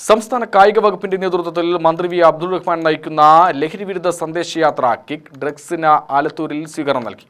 സംസ്ഥാന കായിക വകുപ്പിന്റെ നേതൃത്വത്തിൽ മന്ത്രി വി അബ്ദുൾ റഹ്മാൻ നയിക്കുന്ന ലഹരി വിരുദ്ധ സന്ദേശയാത്ര കിക്ക് ഡ്രഗ്സിന് ആലത്തൂരിൽ സ്വീകരണം നൽകി.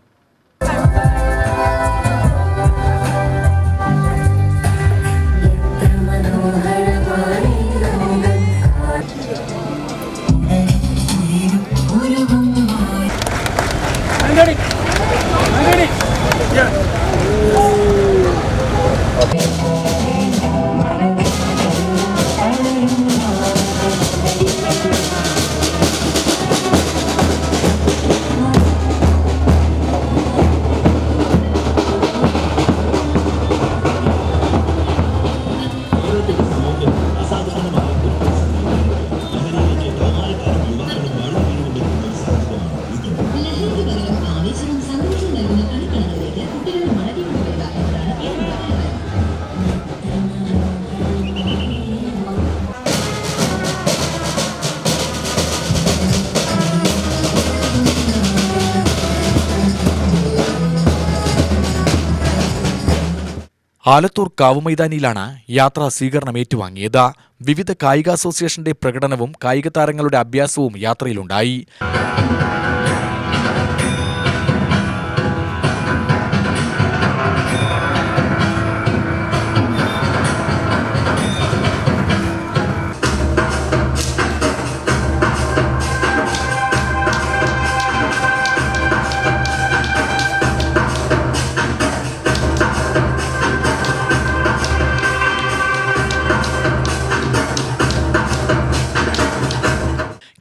ആലത്തൂർ കാവുമൈതാനിയിലാണ് യാത്രാ സ്വീകരണം ഏറ്റുവാങ്ങിയത്. വിവിധ കായിക അസോസിയേഷന്റെ പ്രകടനവും കായിക താരങ്ങളുടെ അഭ്യാസവും യാത്രയിലുണ്ടായി.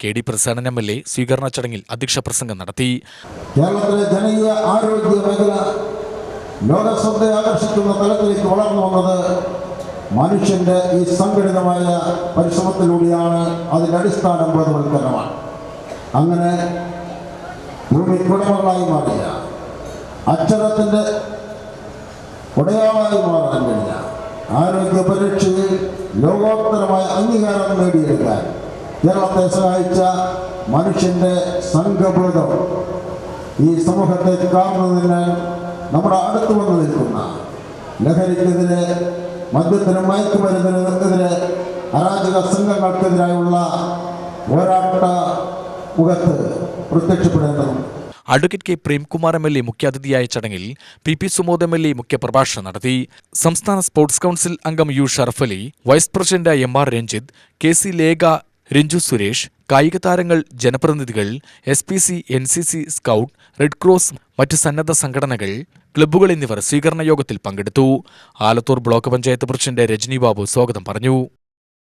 കെ.ഡി. പ്രസാദൻ എം.എൽ.എ. സ്വീകരണ ചടങ്ങിൽ അധ്യക്ഷ പ്രസംഗം നടത്തി. കേരളത്തിലെ ജനകീയ ആരോഗ്യ മേഖല ലോകശ്രദ്ധ ആകർഷിക്കുന്ന തലത്തിലേക്ക് വളർന്നു വന്നത് മനുഷ്യന്റെ ഈ സംഘടിതമായ പരിശ്രമത്തിലൂടെയാണ്. അതിന്റെ അടിസ്ഥാനം ബോധവൽക്കരണമാണ്. അങ്ങനെ ഭൂമിക്കുടമകളായി മാറിയ, അക്ഷരത്തിന്റെ ഉടയാളായി മാറാൻ കഴിഞ്ഞ, ആരോഗ്യ പരീക്ഷയിൽ ലോകോത്തരമായ അംഗീകാരം നേടിയെടുക്കാൻ കേരളത്തെ സഹായിച്ച മനുഷ്യന്റെ സംഘബോധം ഈ സമൂഹത്തെ കാർന്നതിന് നമ്മുടെ അടുത്ത് വന്നു നിൽക്കുന്ന ലഹരിക്കെതിരെ, മദ്യത്തിനും മയക്കുമരുന്നിനെതിരെ, അരാജക സംഘങ്ങൾക്കെതിരായുള്ള പോരാട്ട മുഖത്ത് പ്രത്യക്ഷപ്പെടേണ്ടതുണ്ട്. Advocate K Premkumar MLA. മുഖ്യാതിഥിയായ ചടങ്ങിൽ പി സുമോദ് എം.എൽ.എ. മുഖ്യപ്രഭാഷണം നടത്തി. സംസ്ഥാന സ്പോർട്സ് കൗൺസിൽ അംഗം U Sharaf Ali, vice president MR. Ranjith, KC. Lekha, Ranju Suresh, കായിക താരങ്ങൾ, ജനപ്രതിനിധികൾ, SPC, NCC, scout, red cross, മറ്റ് സന്നദ്ധ സംഘടനകൾ, ക്ലബ്ബുകൾ എന്നിവർ സ്വീകരണ യോഗത്തിൽ പങ്കെടുത്തു. ആലത്തൂർ ബ്ലോക്ക് പഞ്ചായത്ത് പ്രസിഡന്റ് രജനി ബാബു സ്വാഗതം പറഞ്ഞു.